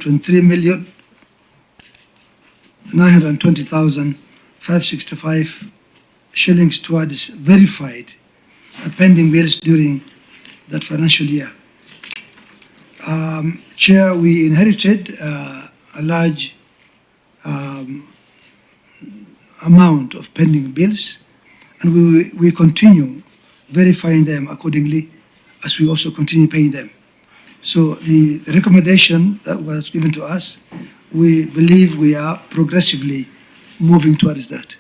23,920,565 shillings towards verified pending bills during that financial year. Chair, we inherited a large amount of pending bills, and we continue verifying them accordingly as we also continue paying them. So the recommendation that was given to us, we believe we are progressively moving towards that.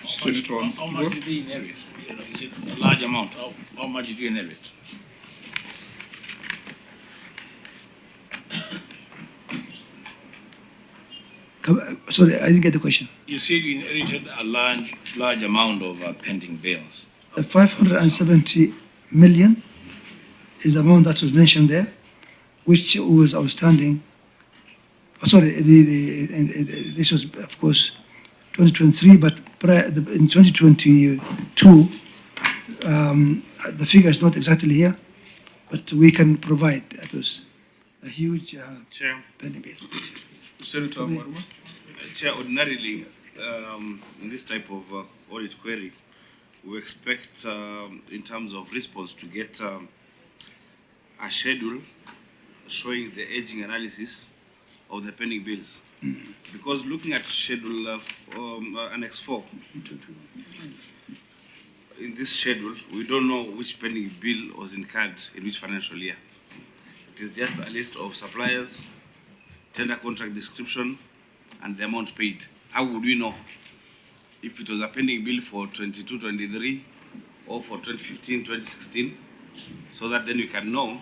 Senator, how much did they inherit? Is it a large amount? How much did you inherit? Sorry, I didn't get the question. You said you inherited a large amount of pending bills. 570 million is the amount that was mentioned there, which was outstanding. This was, of course, 2023, but in 2022, the figure is not exactly here, but we can provide. It was a huge pending bill. Senator Marwa? Chair, ordinarily, in this type of audit query, we expect, in terms of response, to get a schedule showing the aging analysis of the pending bills. Because looking at schedule Annex 4, in this schedule, we don't know which pending bill was incurred in which financial year. It is just a list of suppliers, tender contract description, and the amount paid. How would we know if it was a pending bill for 22-23 or for 2015-2016, so that then we can know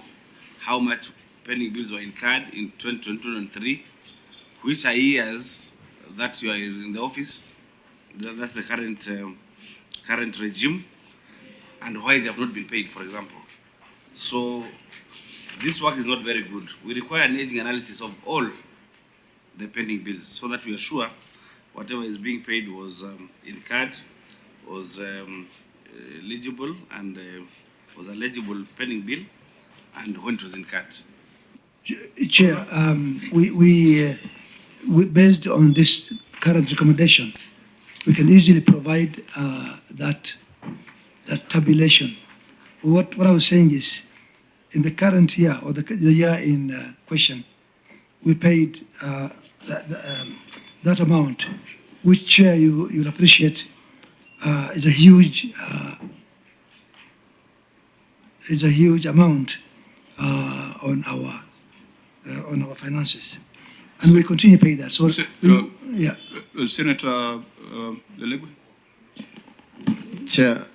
how much pending bills were incurred in 2022-23, which are years that you are in the office, that's the current regime, and why they have not been paid, for example. So this work is not very good. We require an aging analysis of all the pending bills so that we are sure whatever is being paid was incurred, was eligible, and was a legible pending bill, and when it was incurred. Chair, we based on this current recommendation, we can easily provide that tabulation. What I was saying is, in the current year, or the year in question, we paid that amount, which, Chair, you'll appreciate, is a huge amount on our finances, and we continue to pay that. So, Senator Lelegwe? Chair,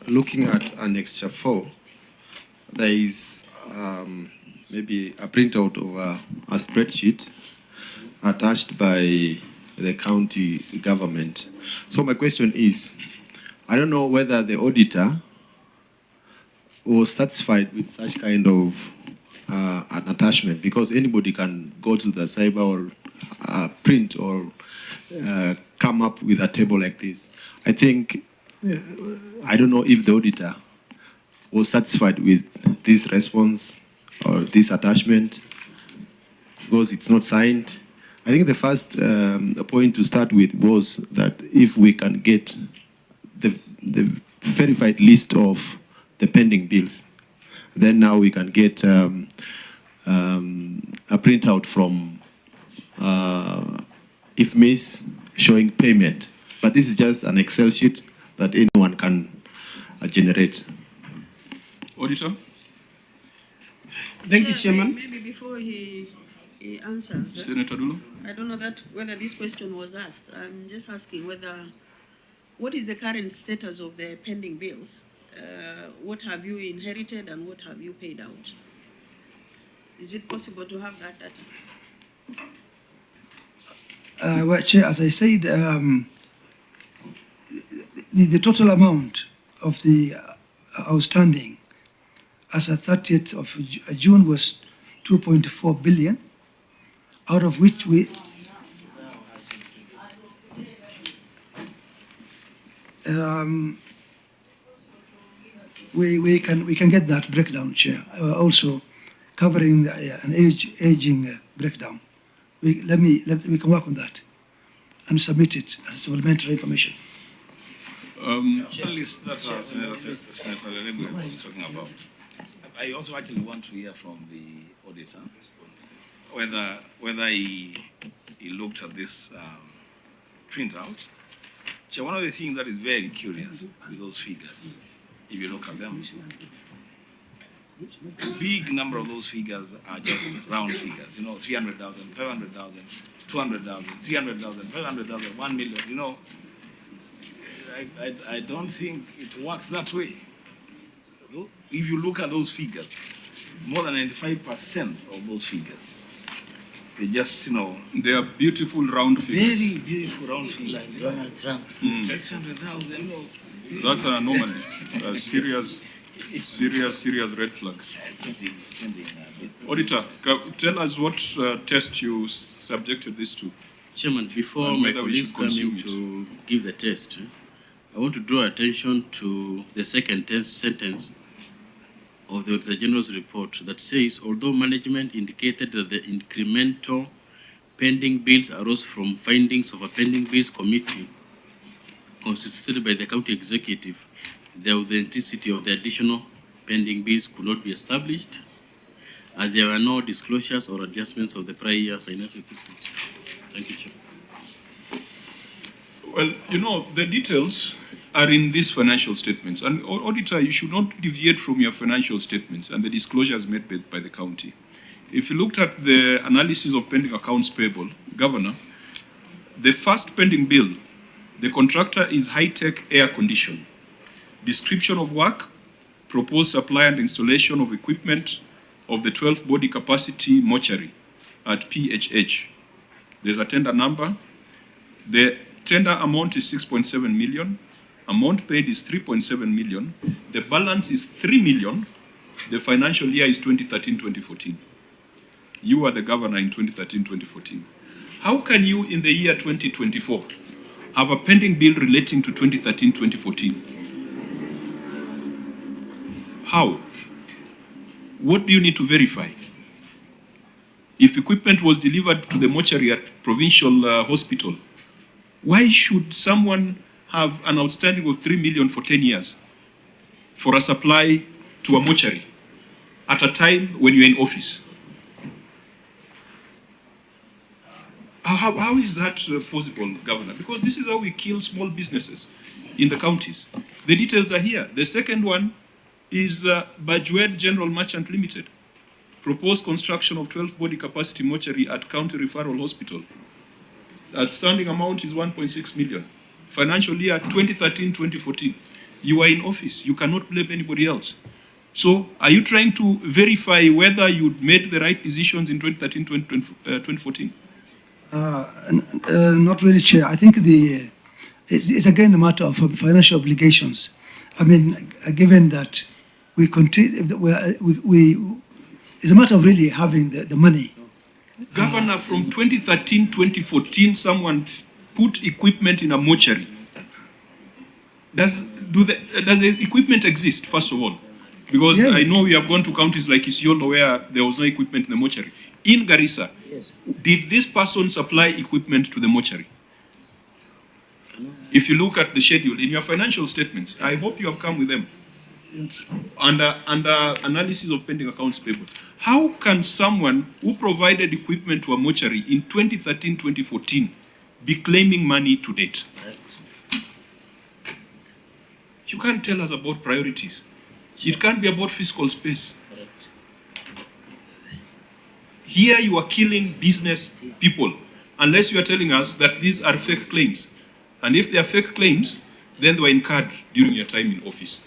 looking at Annex 4, there is maybe a printout of a spreadsheet attached by the county government. So my question is, I don't know whether the auditor was satisfied with such kind of an attachment, because anybody can go to the cyber or print or come up with a table like this. I think, I don't know if the auditor was satisfied with this response or this attachment, because it's not signed. I think the first point to start with was that if we can get the verified list of the pending bills, then now we can get a printout from IFMIS showing payment. But this is just an Excel sheet that anyone can generate. Auditor? Thank you, Chairman. Maybe before he answers, Senator Dulo? I don't know whether this question was asked. I'm just asking what is the current status of the pending bills? What have you inherited and what have you paid out? Is it possible to have that data? Well, Chair, as I said, the total amount of the outstanding as at 30th of June was 2.4 billion, out of which we can get that breakdown, Chair. Also, covering an aging breakdown. We can work on that and submit it as supplementary information. List that Senator Cherargei was talking about. I also actually want to hear from the auditor whether he looked at this printout. So one of the things that is very curious with those figures, if you look at them, a big number of those figures are just round figures, 300,000, 500,000, 200,000, 300,000, 500,000, 1 million, I don't think it works that way. If you look at those figures, more than 95% of those figures, they just, They are beautiful round figures. very beautiful round figures. Donald Trump's. 600,000, That's an anomaly. A serious red flag. Auditor, tell us what test you subjected this to. Chairman, before And my whether we colleagues should come consume in to give the test, I want to draw attention to the second sentence of the Auditor General's report that says, although management indicated that the incremental pending bills arose from findings of a pending bills committee constituted by the county executive, the authenticity of the additional pending bills could not be established, as there were no disclosures or adjustments of the prior year financial statements. Thank you, Chair. Well, the details are in these financial statements. And auditor, you should not deviate from your financial statements and the disclosures made by the county. If you looked at the analysis of pending accounts payable, Governor, the first pending bill, the contractor is high-tech air condition. Description of work, proposed supply and installation of equipment of the 12 body capacity mortuary at PHH. There's a tender number. The tender amount is 6.7 million. Amount paid is 3.7 million. The balance is 3 million. The financial year is 2013-2014. You are the governor in 2013-2014. How can you, in the year 2024, have a pending bill relating to 2013-2014? How? What do you need to verify? If equipment was delivered to the mortuary at provincial hospital, why should someone have an outstanding of 3 million for 10 years for a supply to a mortuary at a time when you're in office? How is that possible, Governor? Because this is how we kill small businesses in the counties. The details are here. The second one is Bajwed General Merchant Limited. Proposed construction of 12 body capacity mortuary at County Referral Hospital. The outstanding amount is 1.6 million. Financial year 2013-2014. You are in office. You cannot blame anybody else. So are you trying to verify whether you made the right decisions in 2013-2014? Not really, Chair. I think it's again a matter of financial obligations. I mean, given that we continue, it's a matter of really having the money. Governor, from 2013-2014, someone put equipment in a mortuary. Does the equipment exist, first of all? Because Yeah. I know we have gone to counties like Isiolo where there was no equipment in the mortuary. In Garissa, Yes. did this person supply equipment to the mortuary? If you look at the schedule in your financial statements, I hope you have come with them. Under analysis of pending accounts payable, how can someone who provided equipment to a mortuary in 2013-2014 be claiming money to date? You can't tell us about priorities. It can't be about fiscal space. Here you are killing business people, unless you are telling us that these are fake claims. And if they are fake claims, then they were incurred during your time in office.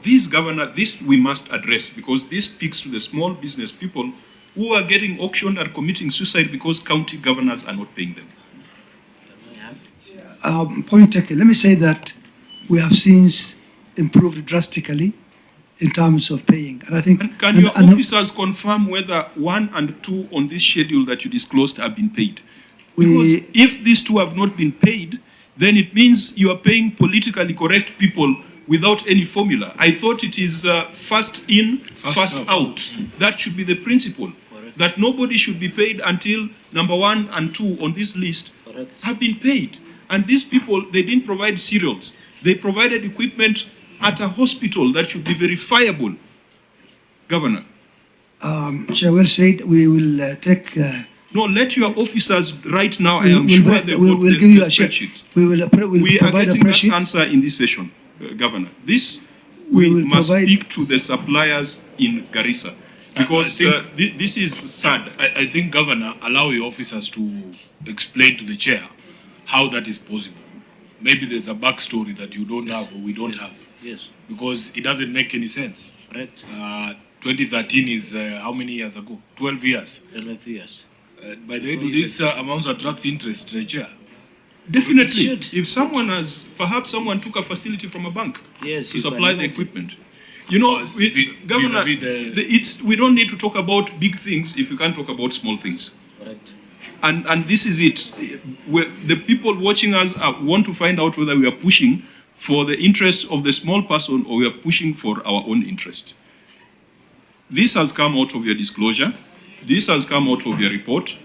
This, Governor, this we must address, because this speaks to the small business people who are getting auctioned and committing suicide because county governors are not paying them. Point taken. Let me say that we have since improved drastically in terms of paying. And I think... And can your officers confirm whether 1 and 2 on this schedule that you disclosed have been paid? Because if these two have not been paid, then it means you are paying politically correct people without any formula. I thought it is first in, first out. That should be the principle. That nobody should be paid until number 1 and 2 on this list have been paid. And these people, they didn't provide cereals. They provided equipment at a hospital that should be verifiable. Governor. Chair, well said. We will take. No, let your officers right now, I We'll- am we'll sure make- they we'll- got we'll the, give you the a check. spreadsheets. We'll We are provide a getting that spreadsheet. answer in this session, Governor. This, We we will must provide- speak to the suppliers in Garissa. Because I think- this is sad. I think, Governor, allow your officers to explain to the chair how that is possible. Maybe there's a backstory that you don't have or we don't have, Yes, because it doesn't make any sense. correct. 2013 is how many years ago? 12 years. 11 years. By the way, do these amounts attract interest, Chair? Definitely. should. If someone has, perhaps someone took a facility from a bank Yes, to you can supply the imagine. equipment. You know, Governor, vis-a-vis we don't need to talk about big things if we can't talk about small things. Correct. And this is it. The people watching us want to find out whether we are pushing for the interest of the small person or we are pushing for our own interest. This has come out of your disclosure. This has come out of your report.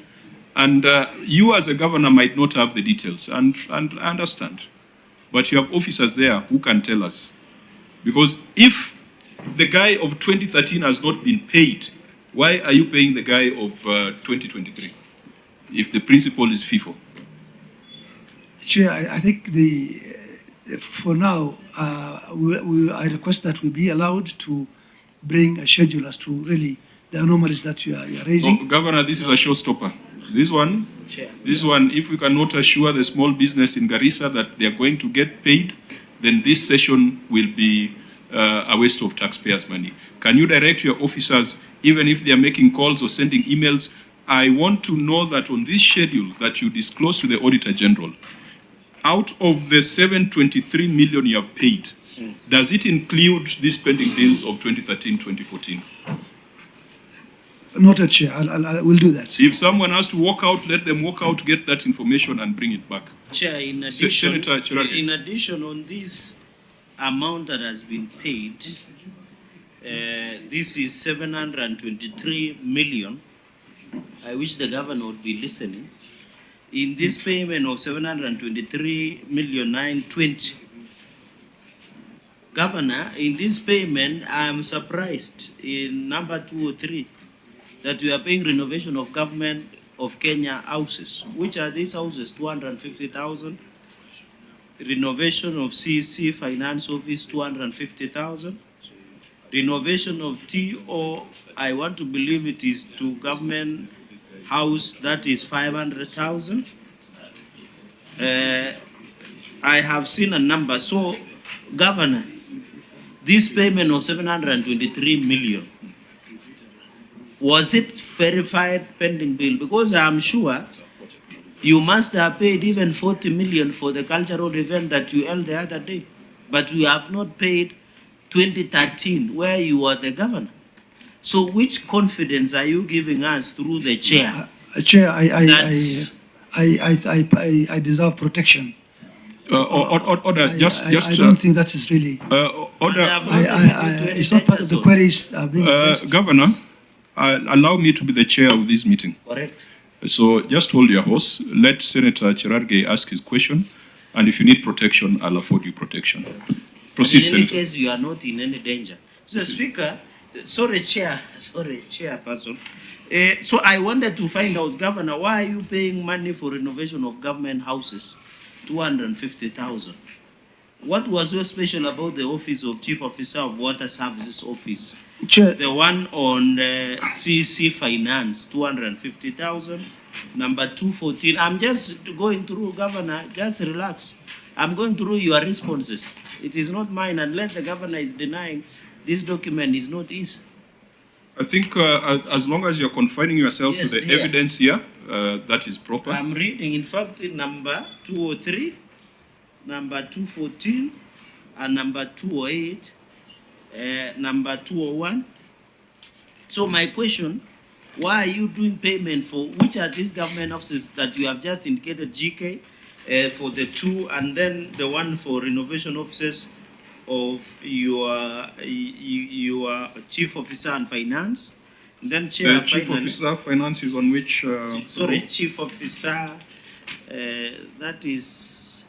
And you as a governor might not have the details, and I understand. But you have officers there who can tell us. Because if the guy of 2013 has not been paid, why are you paying the guy of 2023? If the principle is FIFO. Chair, I think for now, I request that we be allowed to bring a schedule as to really the anomalies that you are raising. Oh, Governor, this is a showstopper. This one, if we cannot assure the small business in Garissa that they are going to get paid, then this session will be a waste of taxpayers' money. Can you direct your officers, even if they are making calls or sending emails, I want to know that on this schedule that you disclose to the Auditor General, out of the 723 million you have paid, does it include these pending bills of 2013-2014? Noted, Chair. I will do that. If someone has to walk out, let them walk out, get that information and bring it back. Chair, in addition, Senator Cherargei. in addition on this amount that has been paid, this is 723 million. I wish the governor would be listening. In this payment of 723 million 920, Governor, in this payment, I am surprised in number 2 or 3 that we are paying renovation of government of Kenya houses. Which are these houses? 250,000. Renovation of CC Finance Office, 250,000. Renovation of TO, I want to believe it is to government house, that is 500,000. I have seen a number. So, Governor, this payment of 723 million, was it verified pending bill? Because I'm sure you must have paid even 40 million for the cultural event that you held the other day. But you have not paid 2013, where you were the governor. So which confidence are you giving us through the chair? Chair, I deserve protection. Order, I don't think that is really. Order, It's not part of the queries being addressed. Governor, allow me to be the chair of this meeting. Correct. So just hold your horse. Let Senator Cherargei ask his question, and if you need protection, I'll afford you protection. Proceed, in any Senator. case, you are not in any danger. Mr. Speaker, chairperson. So I wanted to find out, Governor, why are you paying money for renovation of government houses? 250,000. What was so special about the office of Chief Officer of Water Services Office? Chair, The one on CC Finance, 250,000. Number 214. I'm just going through, Governor, just relax. I'm going through your responses. It is not mine unless the governor is denying this document is not his. I think as long as you're confining yourself Yes, to the here. evidence here, that is proper. I'm reading, in fact, number 203, number 214, and number 208, number 201. So my question, why are you doing payment for, which are these government offices that you have just indicated, GK, for the 2, and then the one for renovation offices of your chief officer and finance. Then chair, Chief finally, Officer Finance is on which? sorry, chief officer, that is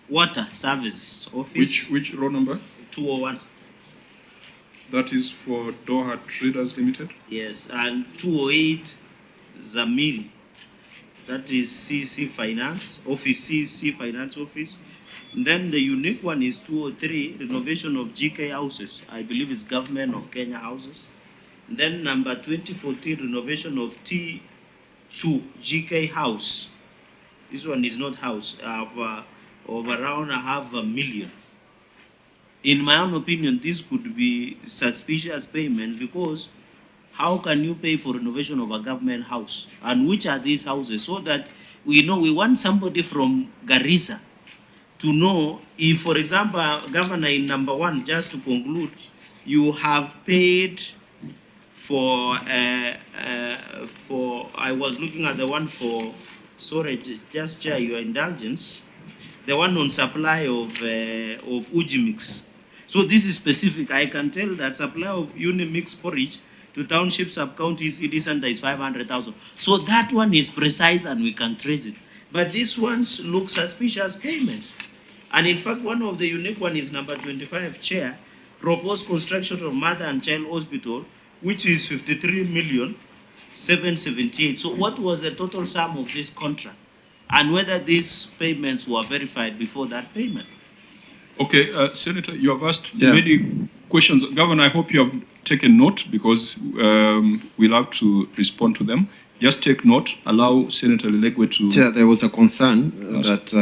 water services office. Which row number? 201. That is for Doha Traders Limited. Yes, and 208 Zamiri. That is CC Finance Office, CC Finance Office. And then the unique one is 203, renovation of GK houses. I believe it's Government of Kenya houses. And then number 2014, renovation of T2 GK house. This one is not house, of around $500,000. In my own opinion, this could be suspicious payments, because how can you pay for renovation of a government house? And which are these houses? So that we know, we want somebody from Garissa to know if, for example, Governor, in number 1, just to conclude, you have paid for, I was looking at the one for, sorry, just share your indulgence, the one on supply of Ujimix. So this is specific. I can tell that supply of Unimix porridge to township sub-county city center is 500,000. So that one is precise and we can trace it. But these ones look suspicious payments. And in fact, one of the unique one is number 25, chair, proposed construction of mother and child hospital, which is 53,778,000. So what was the total sum of this contract? And whether these payments were verified before that payment? Okay, Senator, you have asked Yeah. many questions. Governor, I hope you have taken note, because we'll have to respond to them. Just take note. Allow Senator Lelegwe to... Chair, there was a concern that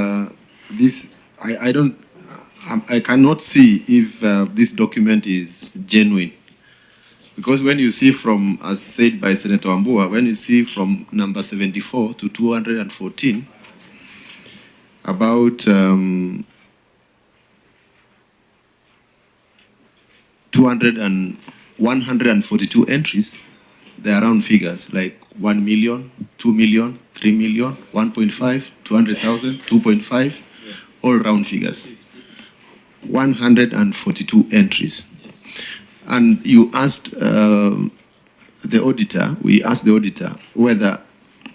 this, I cannot see if this document is genuine. Because when you see from, as said by Senator Wambua, when you see from number 74 to 214, about 142 entries, they are round figures like 1 million, 2 million, 3 million, 1.5, 200,000, 2.5, all round figures. 142 entries. And you asked the auditor, we asked the auditor whether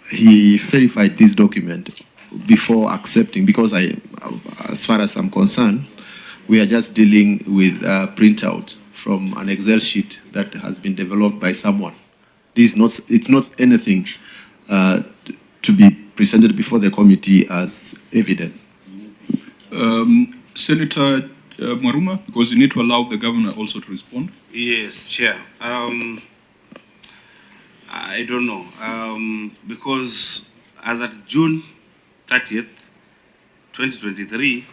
he verified this document before accepting, because as far as I'm concerned, we are just dealing with a printout from an Excel sheet that has been developed by someone. This is not, it's not anything to be presented before the committee as evidence. Senator Maruma, because you need to allow the governor also to respond. Yes, Chair. I don't know, because as at June 30th, 2023,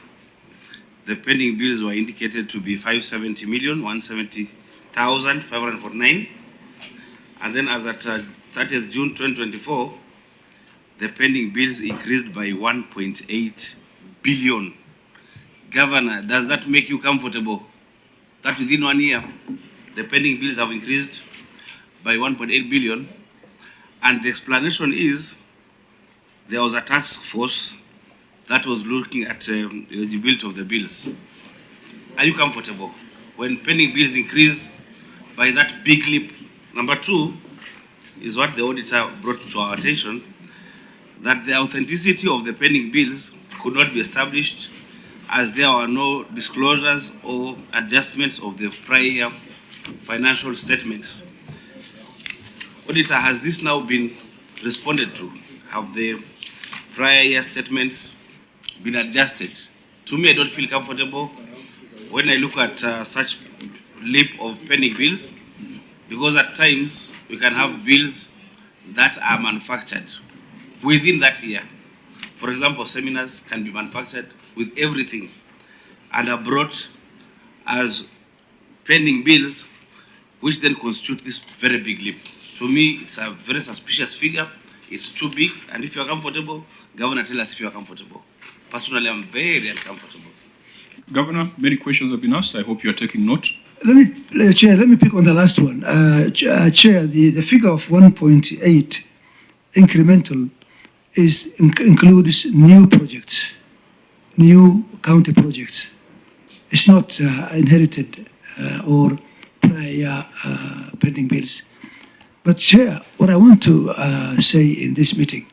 the pending bills were indicated to be 570,170,549. And then as at 30th June 2024, the pending bills increased by 1.8 billion. Governor, does that make you comfortable that within 1 year, the pending bills have increased by 1.8 billion? And the explanation is there was a task force that was looking at eligibility of the bills. Are you comfortable when pending bills increase by that big leap? Number 2 is what the auditor brought to our attention, that the authenticity of the pending bills could not be established as there were no disclosures or adjustments of the prior financial statements. Auditor, has this now been responded to? Have the prior year statements been adjusted? To me, I don't feel comfortable when I look at such leap of pending bills, because at times we can have bills that are manufactured within that year. For example, seminars can be manufactured with everything and are brought as pending bills, which then constitute this very big leap. To me, it's a very suspicious figure. It's too big, and if you're comfortable, Governor, tell us if you're comfortable. Personally, I'm very uncomfortable. Governor, many questions have been asked. I hope you are taking note. Chair, let me pick on the last one. Chair, the figure of 1.8 incremental includes new projects, new county projects. it's not inherited or prior pending bills. But Chair, what I want to say in this meeting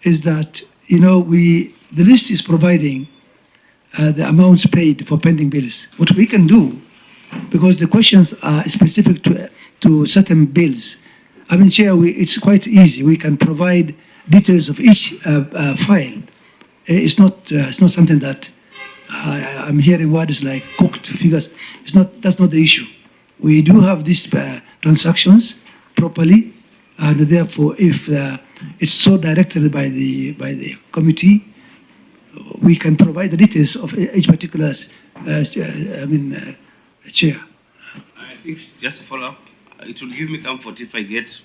is that, you know, the list is providing the amounts paid for pending bills. What we can do, because the questions are specific to certain bills, I mean, Chair, it's quite easy. We can provide details of each file. It's not something that I'm hearing words like cooked figures. That's not the issue. We do have these transactions properly, and therefore, if it's so directed by the committee, we can provide the details of each particular, chair. I think just a follow-up, it will give me comfort if I get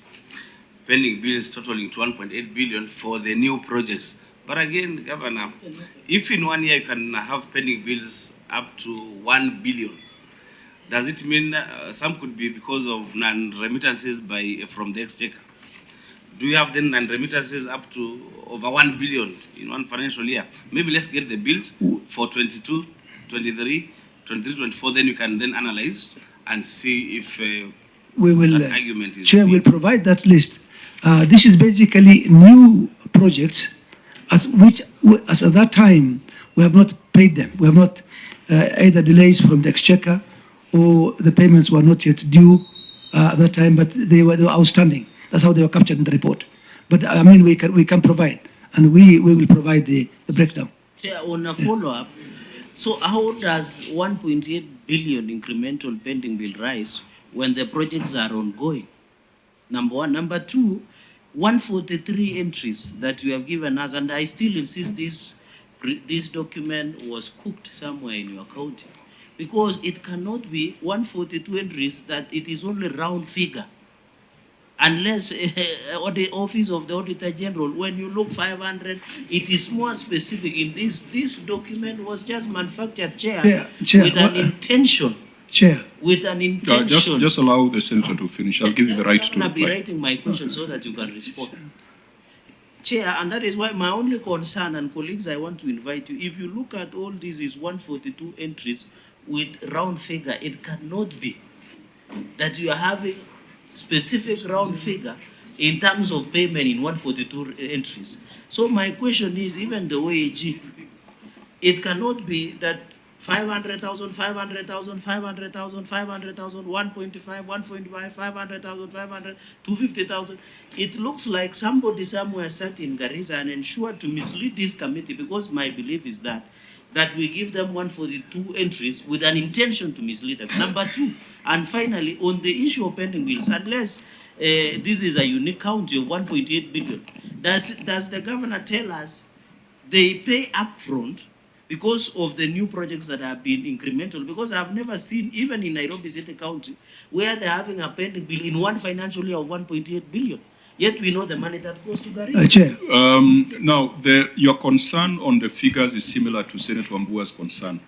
pending bills totaling to 1.8 billion for the new projects. But again, Governor, if in 1 year you can have pending bills up to 1 billion, does it mean some could be because of non-remittances from the exchequer? Do you have then non-remittances up to over 1 billion in one financial year? Maybe let's get the bills for 22, 23, 24, then you can then analyze and see if We will, that argument is... Chair will provide that list. This is basically new projects as at that time we have not paid them. We have not either delays from the exchequer or the payments were not yet due at that time, but they were outstanding. That's how they were captured in the report. But I mean, we can provide, and we will provide the breakdown. Chair, on a follow-up, so how does 1.8 billion incremental pending bill rise when the projects are ongoing? Number one. Number two, 143 entries that you have given us, and I still insist this document was cooked somewhere in your county, because it cannot be 142 entries that it is only round figure. Unless or the office of the Auditor General, when you look 500, it is more specific. In this document was just manufactured, Chair, Chair, with an intention. Chair. With an intention. Just allow the senator to finish. I'll give you the right to I'll be reply. writing my question so that you can respond. Chair, and that is why my only concern, and colleagues, I want to invite you, if you look at all these is 142 entries with round figure, it cannot be that you are having specific round figure in terms of payment in 142 entries. So my question is, even the OAG, it cannot be that 500,000, 500,000, 500,000, 500,000, 1.5, 1.5, 500,000, 500, 250,000. It looks like somebody somewhere sat in Garissa and ensured to mislead this committee, because my belief is that we give them 142 entries with an intention to mislead them. Number two, and finally, on the issue of pending bills, unless this is a unique county of 1.8 billion, does the governor tell us they pay upfront because of the new projects that have been incremental? Because I've never seen, even in Nairobi City County, where they're having a pending bill in one financial year of 1.8 billion. Yet we know the money that goes to Garissa. Chair. Now, your concern on the figures is similar to Senator Wambua's concern.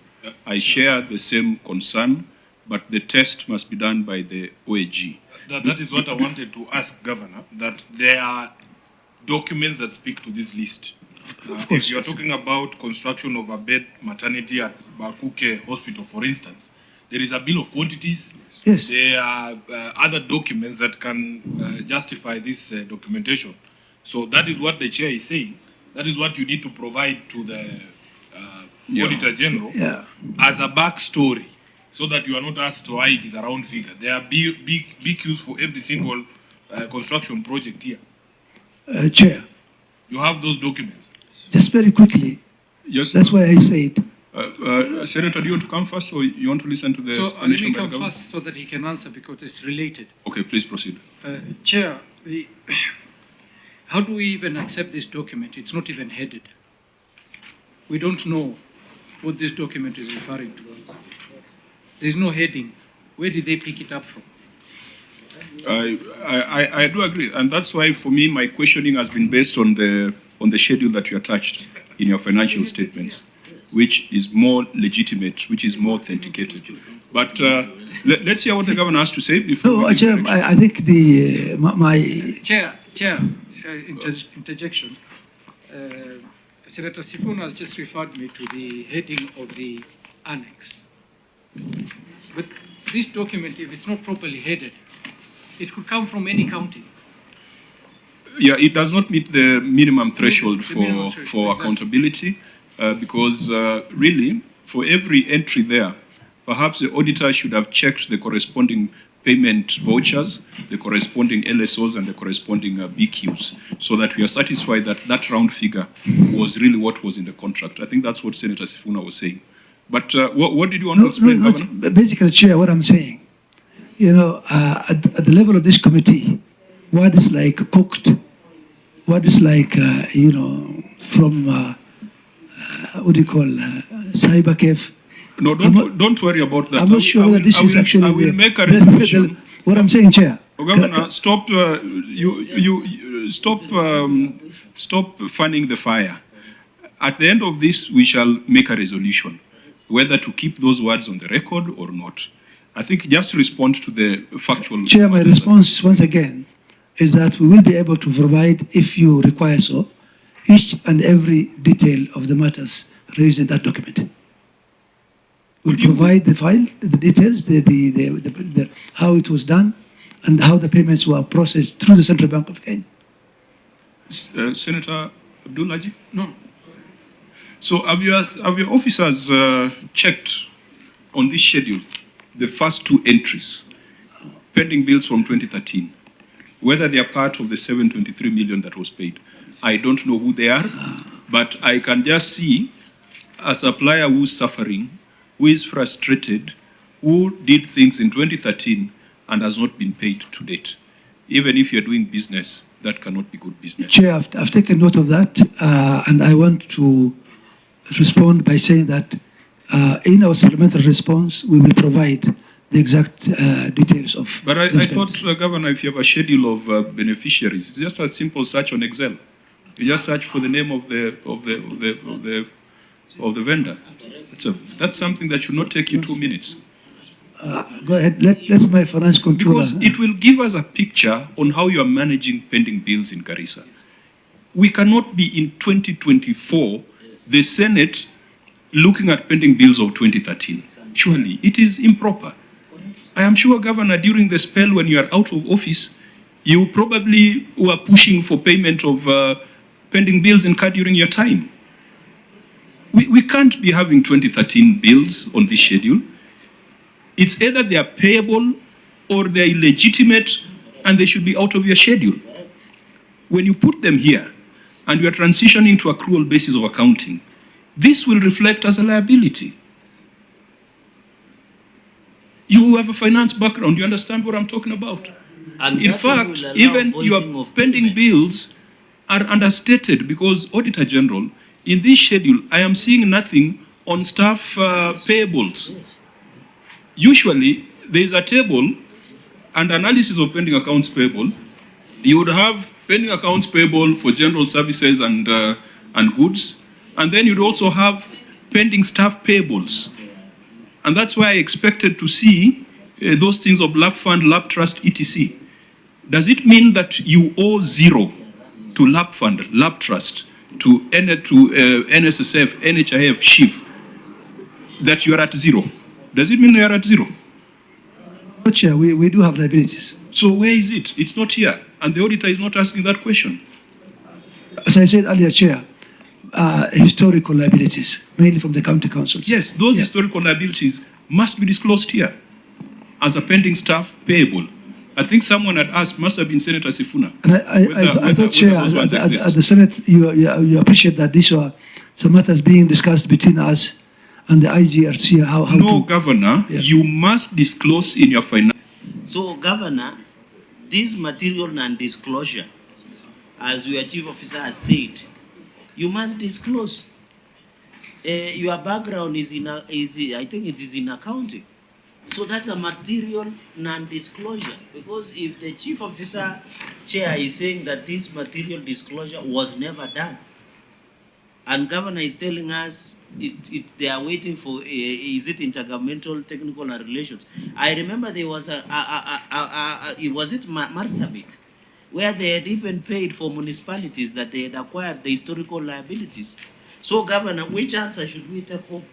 I share the same concern, but the test must be done by the OAG. That is what I wanted to ask, Governor, that there are documents that speak to this list. If you're talking about construction of a bed maternity at Bakuke Hospital, for instance, there is a bill of quantities. Yes. There are other documents that can justify this documentation. So that is what the chair is saying. That is what you need to provide to the Auditor General as a backstory, so that you are not asked why it is a round figure. There are BQs for every single construction project here. Chair. You have those documents. Just very quickly. Yes. That's why I said. Senator, do you want to come first, or you want to listen to the let me come first so that he can answer, because it's related. Okay, please proceed. Chair, how do we even accept this document? It's not even headed. We don't know what this document is referring to. There's no heading. Where did they pick it up from? I do agree, and that's why, for me, my questioning has been based on the schedule that you attached in your financial statements, which is more legitimate, which is more authenticated. But let's hear what the governor has to say before. No, Chair, I think my Chair, interjection. Senator Sifuna has just referred me to the heading of the annex. But this document, if it's not properly headed, it could come from any county. Yeah, it does not meet the minimum threshold The minimum threshold, for exactly. accountability because really, for every entry there, perhaps the auditor should have checked the corresponding payment vouchers, the corresponding LSOs, and the corresponding BQs, so that we are satisfied that that round figure was really what was in the contract. I think that's what Senator Sifuna was saying. But what did you want to explain, Governor? Basically, Chair, what I'm saying, at the level of this committee, what is like cooked, what is like, from, what do you call, cyber cave. No, don't worry about that. I'm not sure whether this is actually. I will make a resolution. What I'm saying, Chair. Oh, Governor, stop. Stop fanning the fire. At the end of this, we shall make a resolution, whether to keep those words on the record or not. I think just respond to the factual. Chair, my response once again is that we will be able to provide, if you require so, each and every detail of the matters raised in that document. We'll provide the file, the details, how it was done, and how the payments were processed through the Central Bank of Kenya. Senator Abdullaji? No. So have your officers checked on this schedule the first two entries, pending bills from 2013, whether they are part of the 723 million that was paid? I don't know who they are, but I can just see a supplier who's suffering, who is frustrated, who did things in 2013 and has not been paid to date. Even if you're doing business, that cannot be good business. Chair, I've taken note of that, and I want to respond by saying that in our supplementary response, we will provide the exact details of. But I thought, Governor, if you have a schedule of beneficiaries, it's just a simple search on Excel. You just search for the name of the vendor. That's something that should not take you 2 minutes. Go ahead. Let my finance controller. Because it will give us a picture on how you are managing pending bills in Garissa. We cannot be in 2024, the Senate looking at pending bills of 2013. Surely, it is improper. I am sure, Governor, during the spell when you are out of office, you probably were pushing for payment of pending bills incurred during your time. We can't be having 2013 bills on this schedule. It's either they are payable or they are illegitimate and they should be out of your schedule. When you put them here and you are transitioning to accrual basis of accounting, this will reflect as a liability. You have a finance background, you understand what I'm talking about. And in that fact, will allow even voiding your of pending payments. bills are understated because Auditor General, in this schedule, I am seeing nothing on staff payables. Usually, there is a table and analysis of pending accounts payable. You would have pending accounts payable for general services and goods, and then you'd also have pending staff payables. And that's why I expected to see those things of LAP fund, LAP trust, etc. Does it mean that you owe zero to LAP fund, LAP trust, to NSSF, NHIF, SHIF, that you are at zero? Does it mean you are at zero? No, Chair, we do have liabilities. So where is it? It's not here. And the auditor is not asking that question. As I said earlier, Chair, historical liabilities, mainly from the county councils. Yes, those historical liabilities must be disclosed here as a pending staff payable. I think someone had asked, must have been Senator Sifuna. And I thought, Chair, at the Senate, you appreciate that these were some matters being discussed between us and the IGRC. No, Governor, you must disclose in your finance. So, Governor, this material non-disclosure, as your chief officer has said, you must disclose. Your background is I think it is in accounting. So that's a material non-disclosure. Because if the chief officer chair is saying that this material disclosure was never done, and governor is telling us they are waiting for, is it intergovernmental technical relations? I remember there was was it Marsabit, where they had even paid for municipalities that they had acquired the historical liabilities. So, Governor, which answer should we take home?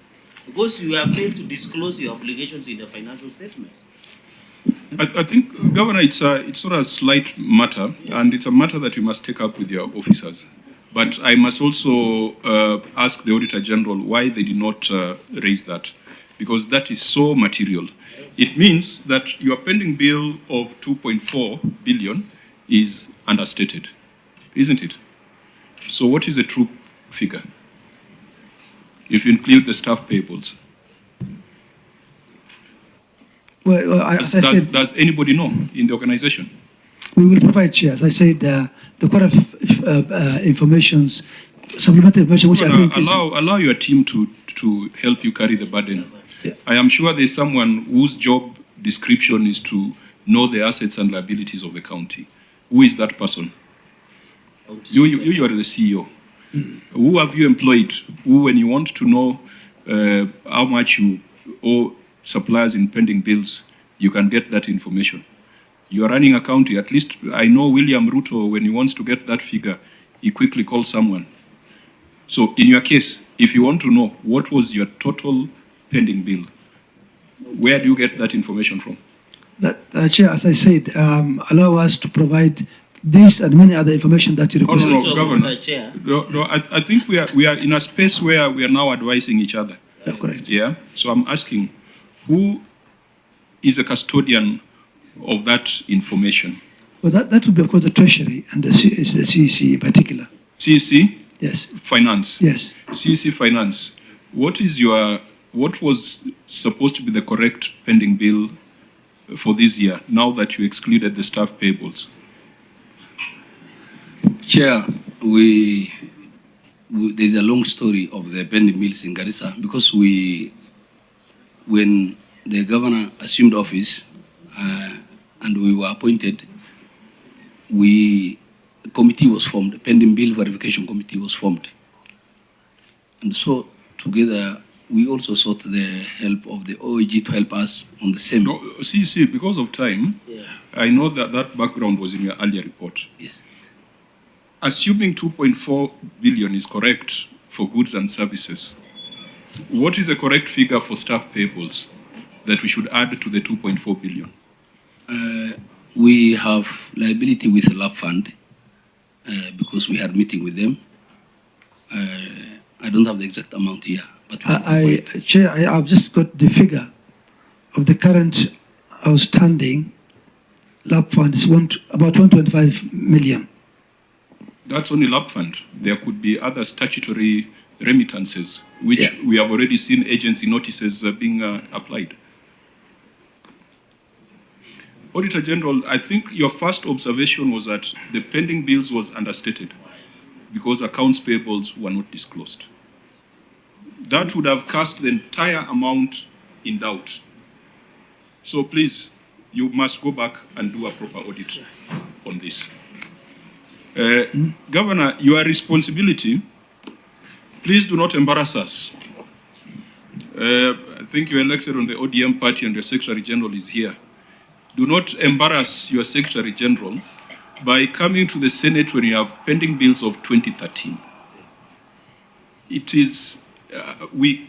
Because you have failed to disclose your obligations in the financial statements. I think, Governor, it's not a slight matter, and it's a matter that you must take up with your officers. But I must also ask the Auditor General why they did not raise that, because that is so material. It means that your pending bill of 2.4 billion is understated, isn't it? So what is the true figure, if you include the staff payables? Well, as I said, Does anybody know in the organization? we will provide, Chair. As I said, the quarter informations, supplementary information, which I think allow your team to help you carry the burden. Yeah. I am sure there's someone whose job description is to know the assets and liabilities of the county. Who is that person? You are the CEO. Who have you employed? Who, when you want to know how much you owe suppliers in pending bills, you can get that information. You are running a county. At least I know William Ruto, when he wants to get that figure, he quickly calls someone. So in your case, if you want to know what was your total pending bill, where do you get that information from? that, Chair, as I said, allow us to provide this and many other information that you request. No, Ruto, Governor. Chair. No, I think we are in a space where we are now advising each other. Yeah, correct. Yeah. So I'm asking, who is a custodian of that information? Well, that would be, of course, the Treasury and the CEC in particular. CEC Yes. Finance. Yes. CEC Finance. What was supposed to be the correct pending bill for this year, now that you excluded the staff payables? Chair, there's a long story of the pending bills in Garissa because when the governor assumed office and we were appointed, a committee was formed, a pending bill verification committee was formed. And so together, we also sought the help of the OAG to help us on the same. No, CEC, because of time, I know that background was in your earlier report. Yes. Assuming 2.4 billion is correct for goods and services, what is the correct figure for staff payables that we should add to the 2.4 billion? We have liability with the lab fund because we had meeting with them. I don't have the exact amount here, but Chair, I've just got the figure of the current outstanding lab fund is about 125 million. That's only lab fund. There could be other statutory remittances, which we have already seen agency notices being applied. Auditor General, I think your first observation was that the pending bills was understated because accounts payables were not disclosed. That would have cast the entire amount in doubt. So please, you must go back and do a proper audit on this. Governor, your responsibility, please do not embarrass us. I think you're elected on the ODM party and your Secretary General is here. Do not embarrass your Secretary General by coming to the Senate when you have pending bills of 2013. It is, we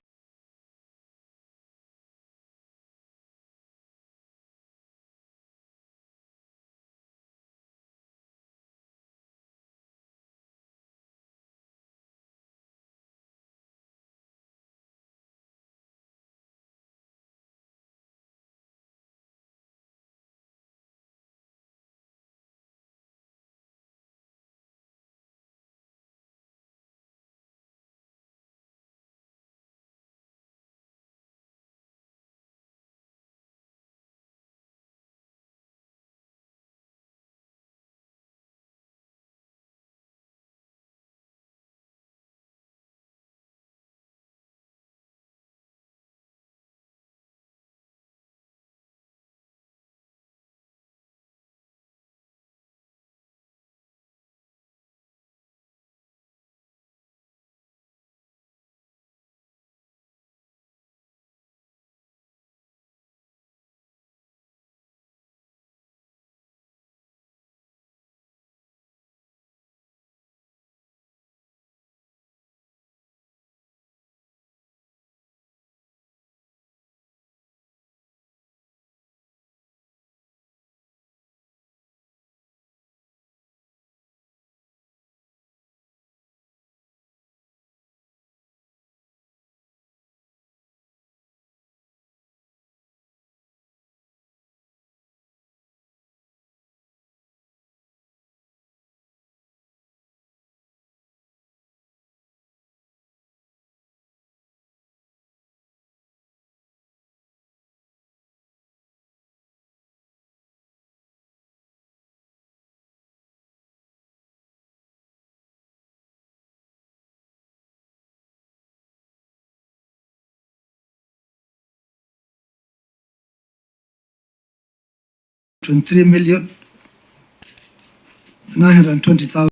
23,920,000.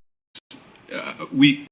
We